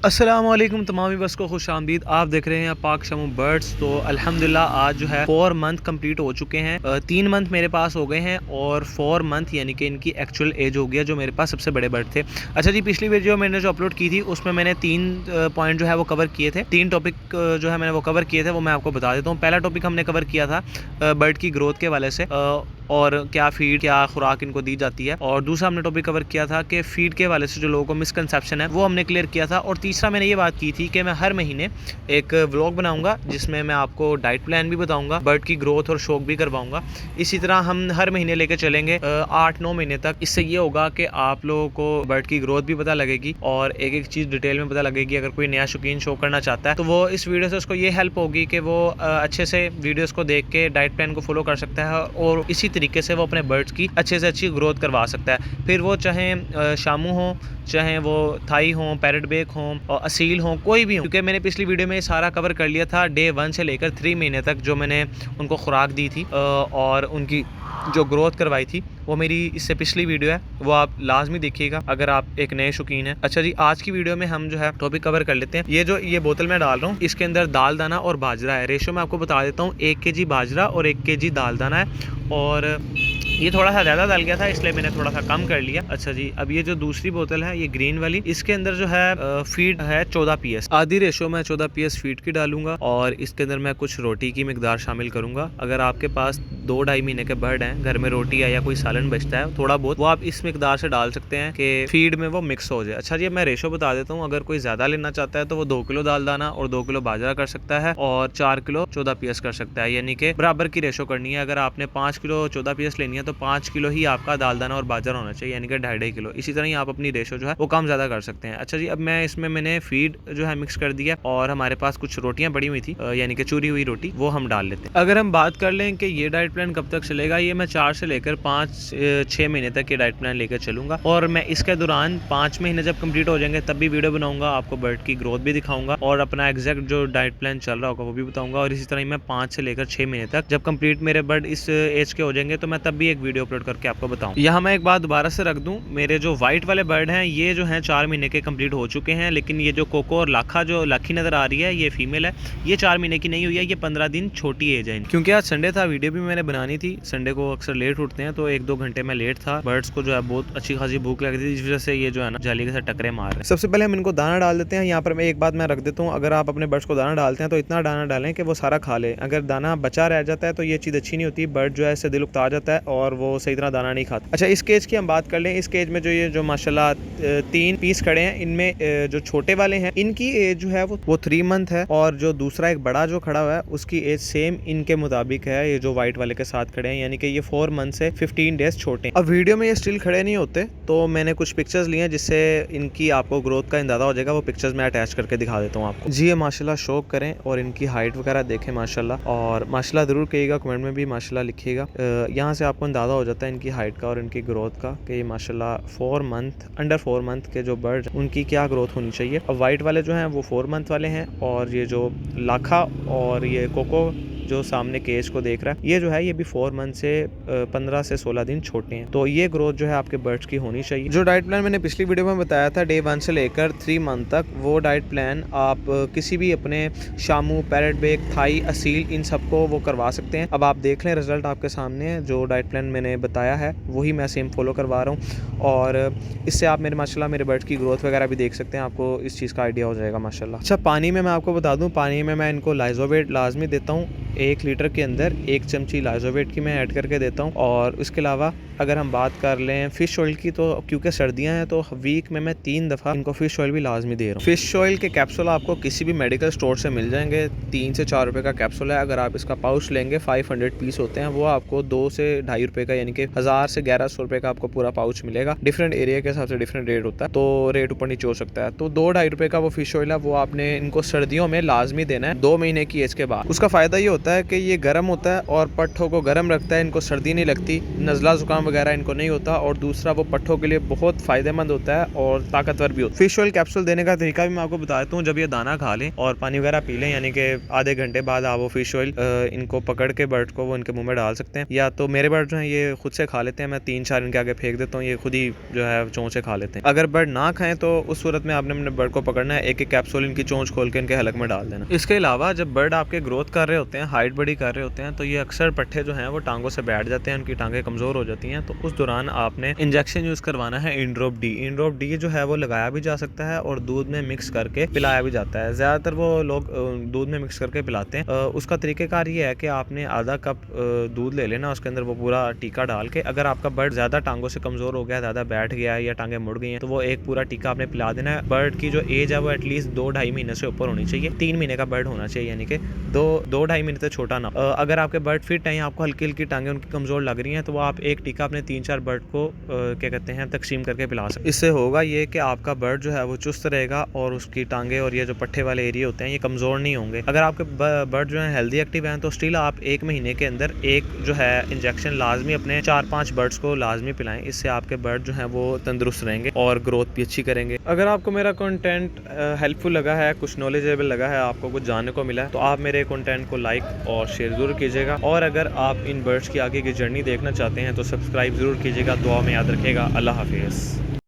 अस्सलाम वालेकुम तमाम बस को खुश आमदीद। आप देख रहे हैं पाक शमू बर्ड्स। तो अल्हम्दुलिल्लाह आज जो है 4 मंथ कंप्लीट हो चुके हैं। 3 मंथ मेरे पास हो गए हैं और 4 मंथ यानी कि इनकी एक्चुअल एज हो गया जो मेरे पास सबसे बड़े बर्ड थे। अच्छा जी, पिछली वीडियो मैंने जो अपलोड की थी उसमें मैंने 3 पॉइंट जो है वो कवर किए थे। 3 टॉपिक जो है मैंने वो कवर किए थे, वो मैं आपको बता देता हूँ। पहला टॉपिक हमने कवर किया था बर्ड की ग्रोथ के वाले से और क्या फीड क्या खुराक इनको दी जाती है। और दूसरा हमने टॉपिक कवर किया था कि फीड के वाले से जो लोगों को मिसकंसेप्शन है वो हमने क्लियर किया था। और तीसरा मैंने ये बात की थी कि मैं हर महीने एक व्लॉग बनाऊंगा जिसमें मैं आपको डाइट प्लान भी बताऊंगा, बर्ड की ग्रोथ और शौक भी करवाऊंगा। इसी तरह हम हर महीने लेकर चलेंगे 8-9 महीने तक। इससे ये होगा कि आप लोगों को बर्ड की ग्रोथ भी पता लगेगी और एक एक चीज़ डिटेल में पता लगेगी। अगर कोई नया शौकीन शो करना चाहता है तो वो इस वीडियो से उसको ये हेल्प होगी कि वो अच्छे से वीडियोस को देख के डाइट प्लान को फॉलो कर सकता है और इसी तरीके से वो अपने बर्ड्स की अच्छे से अच्छी ग्रोथ करवा सकता है। फिर वो चाहे शामू हो, चाहे वो थाई हो, पैरेट बेक हो और असील हो, कोई भी हो। क्योंकि मैंने पिछली वीडियो में सारा कवर कर लिया था डे 1 से लेकर 3 महीने तक जो मैंने उनको खुराक दी थी और उनकी जो ग्रोथ करवाई थी, वो मेरी इससे पिछली वीडियो है, वो आप लाजमी देखिएगा अगर आप एक नए शौकीन हैं। अच्छा जी, आज की वीडियो में हम जो है टॉपिक कवर कर लेते हैं। ये बोतल मैं डाल रहा हूँ, इसके अंदर दाल दाना और बाजरा है। रेशो मैं आपको बता देता हूँ, 1 kg बाजरा और 1 kg दाल दाना है। और ये थोड़ा सा ज़्यादा डाल गया था इसलिए मैंने थोड़ा सा कम कर लिया। अच्छा जी, अब ये जो दूसरी बोतल है, ये ग्रीन वाली, इसके अंदर जो है फीड है 14 PS। आधी रेशो में 14 PS फीड की डालूंगा और इसके अंदर मैं कुछ रोटी की मिकदार शामिल करूंगा। अगर आपके पास 2-2.5 महीने के बर्ड हैं, घर में रोटी है या कोई सालन बचता है थोड़ा बहुत, वो आप इस मिकदार से डाल सकते हैं कि फीड में वो मिक्स हो जाए। अच्छा जी, मैं रेशो बता देता हूँ। अगर कोई ज़्यादा लेना चाहता है तो वो 2 किलो दाल दाना और 2 किलो बाजरा कर सकता है और 4 किलो 14 PS कर सकता है, यानी कि बराबर की रेशो करनी है। अगर आपने 5 किलो 14 PS लेनी है तो 5 किलो ही आपका दाल दाना और बाजरा होना चाहिए, यानी कि 2.5 किलो। इसी तरह ही आप अपनी रेशो जो है वो कम ज़्यादा कर सकते हैं। अच्छा जी, अब मैंने फीड जो है मिक्स कर दिया और हमारे पास कुछ रोटियां पड़ी हुई थी, यानी कि चूरी हुई रोटी, वो हम डाल लेते हैं। अगर हम बात कर लें कि ये डाइट प्लान कब तक चलेगा, ये मैं 4 से लेकर 5-6 महीने तक ये डाइट प्लान लेकर चलूंगा और मैं इसके दौरान 5 महीने जब कंप्लीट हो जाएंगे तब भी वीडियो बनाऊंगा, आपको बर्ड की ग्रोथ भी दिखाऊंगा और अपना एग्जैक्ट जो डाइट प्लान चल रहा होगा वो भी बताऊंगा। और इसी तरह ही मैं 5 से लेकर 6 महीने तक जब कंप्लीट मेरे बर्ड इस एज के हो जाएंगे तो मैं तब भी एक वीडियो अपलोड करके आपको बताऊं। यहाँ मैं एक बात दोबारा से रख दूं, मेरे जो व्हाइट वाले बर्ड हैं ये जो हैं 4 महीने के कंप्लीट हो चुके हैं, लेकिन ये जो कोको और लाखा जो लाखी नजर आ रही है ये फीमेल है, ये 4 महीने की नहीं हुई है, ये 15 दिन छोटी एज है। क्योंकि आज संडे था, वीडियो भी मैंने बनानी थी। संडे को अक्सर लेट उठते हैं तो 1-2 घंटे में लेट था। बर्ड्स को जो है बहुत अच्छी खासी भूख लग रही थी, इस वजह से ये जो है ना जाली के साथ टकरे मार रहे हैं। सबसे पहले हम इनको दाना डाल देते हैं। यहाँ पर मैं एक बात मैं रख देता हूँ, अगर आप अपने बर्ड्स को दाना डालते हैं तो इतना दाना डालें कि वो सारा खा ले। अगर दाना बचा रह जाता है तो ये चीज़ अच्छी नहीं होती, बर्ड जो है इससे दिल उकता जाता है और वो सही तरह दाना नहीं खाता। अच्छा, इस केज की हम बात कर लें। इस केज में जो माशाल्लाह 3 पीस खड़े हैं, इनमें जो छोटे वाले हैं इनकी एज जो है वो 3 मंथ है और जो दूसरा एक बड़ा जो खड़ा हुआ है उसकी एज सेम इनके मुताबिक है, ये जो व्हाइट वाले के साथ खड़े हैं, यानी कि ये 4 मंथ से 15 डेज छोटे हैं। अब वीडियो में ये स्टिल खड़े नहीं होते तो मैंने कुछ पिक्चर्स लिए हैं जिससे इनकी आपको ग्रोथ का अंदाजा हो जाएगा। वो पिक्चर्स मैं अटैच करके दिखा देता हूँ आपको। जी, ये माशाल्लाह शौक करें और इनकी हाइट वगैरह देखें माशाल्लाह, और माशाल्लाह जरूर कहिएगा, कमेंट में भी माशाल्लाह लिखिएगा। यहाँ से आपको अंदाजा हो जाता है इनकी हाइट का और इनकी ग्रोथ का कि माशाल्लाह 4 मंथ अंडर 4 मंथ के जो बर्ड उनकी क्या ग्रोथ होनी चाहिए। अब वाइट वाले जो हैं वो 4 मंथ वाले हैं और ये जो लाखा और ये कोको जो सामने केज को देख रहा है ये जो है ये भी 4 मंथ से 15 से 16 दिन छोटे हैं। तो ये ग्रोथ जो है आपके बर्ड्स की होनी चाहिए। जो डाइट प्लान मैंने पिछली वीडियो में बताया था डे 1 से लेकर 3 मंथ तक, वो डाइट प्लान आप किसी भी अपने Shamo, parrot beak, Thai, Aseel, इन सबको वो करवा सकते हैं। अब आप देख लें, रिजल्ट आपके सामने है। जो डाइट प्लान मैंने बताया है वही मैं सेम फॉलो करवा रहा हूँ और इससे आप माशाल्लाह मेरे बर्ड्स की ग्रोथ वगैरह भी देख सकते हैं, आपको इस चीज़ का आइडिया हो जाएगा माशाल्लाह। अच्छा, पानी में मैं आपको बता दूँ, पानी में मैं इनको लाइजोवेट लाजमी देता हूँ। 1 लीटर के अंदर 1 चमची लाइजोवेट की मैं ऐड करके देता हूँ। और इसके अलावा अगर हम बात कर लें फ़िश ऑयल की, तो क्योंकि सर्दियाँ हैं तो वीक में मैं 3 दफ़ा इनको फ़िश ऑयल भी लाजमी दे रहा हूँ। फ़िश ऑयल के कैप्सूल आपको किसी भी मेडिकल स्टोर से मिल जाएंगे, 3 से 4 रुपये का कैप्सूल है। अगर आप इसका पाउच लेंगे 500 पीस होते हैं, वो आपको 2 से 2.5 रुपये का, यानी कि 1000 से 1100 रुपये का आपको पूरा पाउच मिलेगा। डिफरेंट एरिया के हिसाब से डिफरेंट रेट होता है, तो रेट ऊपर नीचे हो सकता है। तो 2-2.5 रुपये का वो फ़िश ऑयल है, वो आपने इनको सर्दियों में लाजमी देना है 2 महीने की एज के बाद। उसका फ़ायदा ये होता है कि ये गर्म होता है और पट्ठों को गर्म रखता है, इनको सर्दी नहीं लगती, नज़ला ज़ुकाम वगैरह इनको नहीं होता, और दूसरा वो पट्ठों के लिए बहुत फ़ायदेमंद होता है और ताकतवर भी होता है। फिश ऑयल कैप्सूल देने का तरीका भी मैं आपको बता देता हूँ। जब ये दाना खा लें और पानी वगैरह पी लें, यानी कि आधे घंटे बाद आप वो फिश ऑयल इनको पकड़ के बर्ड को वो इनके मुंह में डाल सकते हैं, या तो मेरे बर्ड जो हैं ये खुद से खा लेते हैं, मैं 3-4 इनके आगे फेंक देता हूँ, ये खुद ही जो है चोंच से खा लेते हैं। अगर बर्ड ना खाएं तो उस सूरत में आपने अपने बर्ड को पकड़ना है, एक एक कैप्सूल इनकी चोंच खोल के इनके हलक में डाल देना। इसके अलावा जब बर्ड आपके ग्रोथ कर रहे होते हैं, हाइट बड़ी कर रहे होते हैं, तो ये अक्सर पट्ठे जो हैं वो टांगों से बैठ जाते हैं, उनकी टांगें कमज़ोर हो जाती हैं। तो उस दौरान आपने इंजेक्शन यूज़ करवाना है इंड्रोप डी। इंड्रोप डी जो है वो लगाया भी जा सकता है और दूध में मिक्स करके पिलाया भी जाता है। ज़्यादातर वो लोग दूध में मिक्स करके पिलाते हैं। उसका तरीक़ेकार ये है कि आपने आधा कप दूध ले लेना, उसके अंदर वो पूरा टीका डाल के, अगर आपका बर्ड ज़्यादा टांगों से कमज़ोर हो गया, ज़्यादा बैठ गया है या टांगें मुड़ गई हैं, तो वो एक पूरा टीका आपने पिला देना है। बर्ड की जो एज है वो एटलीस्ट 2-2.5 महीने से ऊपर होनी चाहिए। 3 महीने का बर्ड होना चाहिए, यानी कि 2-2.5 महीने से छोटा ना। अगर आपके बर्ड फिट हैं, आपको हल्की हल्की टांगें उनकी कमज़ोर लग रही हैं, तो वो आप एक टीका अपने 3-4 बर्ड को क्या कहते हैं तकसीम करके पिला सकते हैं। इससे होगा ये कि आपका बर्ड जो है वो चुस्त रहेगा और उसकी टांगें और ये जो पट्ठे वाले एरिया होते हैं ये कमज़ोर नहीं होंगे। अगर आपके बर्ड जो है हेल्दी एक्टिव हैं, तो स्टिल आप 1 महीने के अंदर एक जो है इंजेक्शन लाजमी अपने 4-5 बर्ड्स को लाजमी पिलाएं। इससे आपके बर्ड जो हैं वो तंदुरुस्त रहेंगे और ग्रोथ भी अच्छी करेंगे। अगर आपको मेरा कंटेंट हेल्पफुल लगा है, कुछ नॉलेजेबल लगा है, आपको कुछ जानने को मिला है, तो आप मेरे कंटेंट को लाइक और शेयर ज़रूर कीजिएगा। और अगर आप इन बर्ड्स की आगे की जर्नी देखना चाहते हैं तो सब्सक्राइब ज़रूर कीजिएगा। दुआ में याद रखिएगा। अल्लाह हाफिज़।